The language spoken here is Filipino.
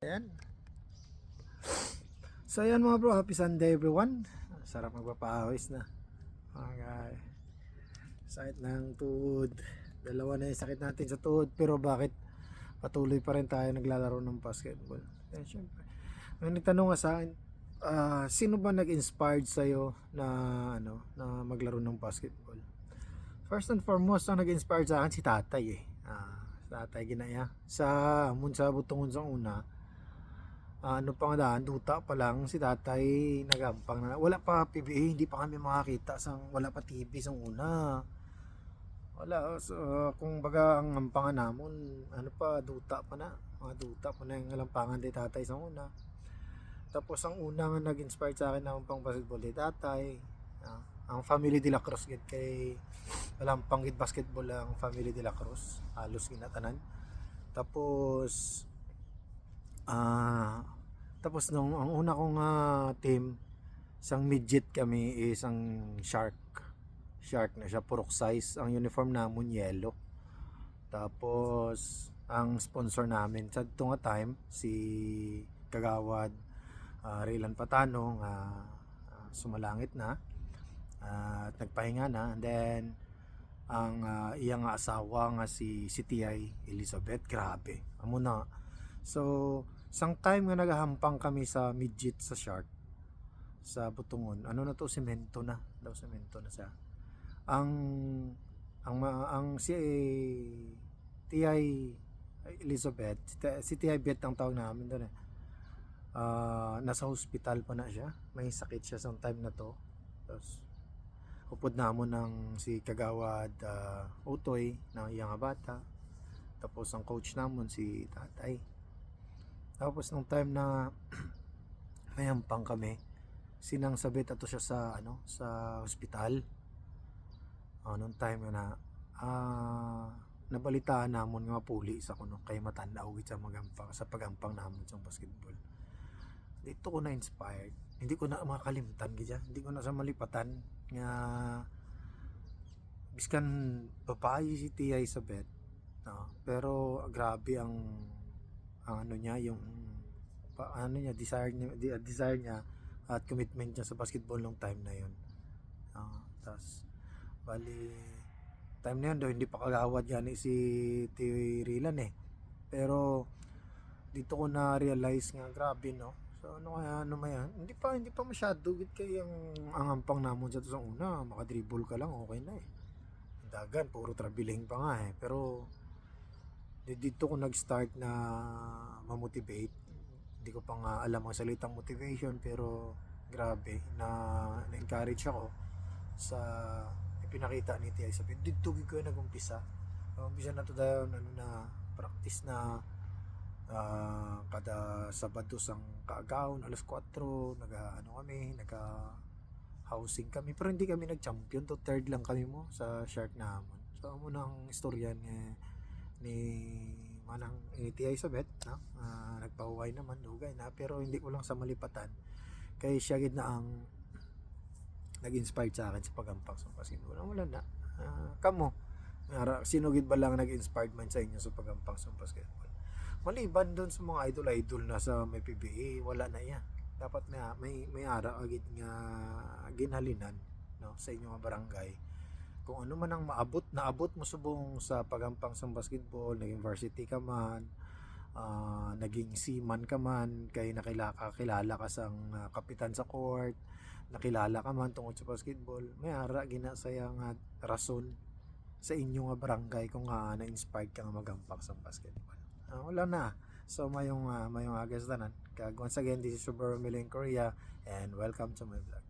Ayan. So ayan mga bro, happy Sunday everyone. Sarap magpapahawis na. Okay. Sakit ng tuhod. Dalawa na yung sakit natin sa tuhod, pero bakit patuloy pa rin tayo naglalaro ng basketball? Eh, syempre. May nagtanong nga sa akin, sino ba nag-inspired sa'yo na na maglaro ng basketball? First and foremost, ang nag-inspired sa akin si tatay eh. Si tatay ginaya. Sa butungon sa una, ano pa nga daan, duta pa lang si tatay nagampang na. Wala pa PBA, hindi pa kami makakita wala pa TV sang una. Wala, so, kung baga ang ampangan namon, ano pa, duta pa na. Mga duta pa na yung alampangan di tatay sa una. Tapos ang una nga nag-inspire sa akin na pang basketball di tatay. Ang family de la Cruz gid kay alampang gid basketball ang family de la Cruz. Halos ginatanan. Tapos tapos nung ang una kong team, isang midget kami, isang shark na siya, purok size. Ang uniform namon yellow. Tapos ang sponsor namin sa tunga time si Kagawad Rilan Patano nga sumalangit na at nagpahinga na. And then ang iyang asawa nga si T.I. Elizabeth, grabe amo na. So sang time nga nagahampang kami sa midget sa shark sa butungon, ano na to, semento na daw, semento na siya. Ang si T.I. Elizabeth, si T.I. Bet ang tawag namin doon eh. Nasa hospital pa na siya, may sakit siya sa time na to. Tapos upod namon ng si Kagawad Utoy ng iyang bata. Tapos ang coach namon si tatay. Tapos nung time na mayampang kami, sinang sabit ato siya sa hospital. Nung time na nabalitaan namon nga puli sa kuno kay matanda og sa magampang sa pagampang namon sa basketball. Dito ko na inspired. Hindi ko na makalimutan gid. Hindi ko na sa malipatan nga biskan babae si Tia Isabet. Pero grabe ang ano niya, yung desire niya at commitment niya sa basketball nung time na yun. Tas bali time na yun daw hindi pa kagawad gani si Tio Rilan eh. Pero dito ko na realize nga grabe no. So ano mayan, hindi pa masyado gid kay ang ampang namon sa to sa una, makadribble ka lang okay na eh. Dagan puro traveling pa nga eh. Pero dito ko nag-start na ma-motivate. Hindi ko pa nga alam ang salitang motivation, pero grabe na-encourage ako sa ipinakita ni Tia Isabel. Dito ko nag-umpisa. Umpisa na to dahil na practice na kada Sabado sang kaagawon alas 4 naga housing kami, pero hindi kami nag-champion to, third lang kami mo sa shark namon. So amo nang istorya ni manang Tia Isabel nagpahuway naman dugay na, pero hindi ko lang sa malipatan kay siya gid na ang nag-inspire sa akin sa pagampang sa basketball. Wala na kamo sino gid ba lang nag-inspired man sa inyo sa pagampang sa basketball maliban doon sa mga idol na sa may PBA? Wala na yan. Dapat may ara agad nga ginhalinan no sa inyong barangay. Kung ano man ang naabot mo subong sa pagampang sa basketball, naging varsity ka man, naging seaman ka man, kay nakilala ka sang kapitan sa court, nakilala ka man tungod sa basketball, may ara gina sayang rason sa inyong barangay kung na-inspired ka nga magampak sa basketball. Wala na. So mayong agas tanan. Once again, this is Super Miling Korea and welcome to my vlog.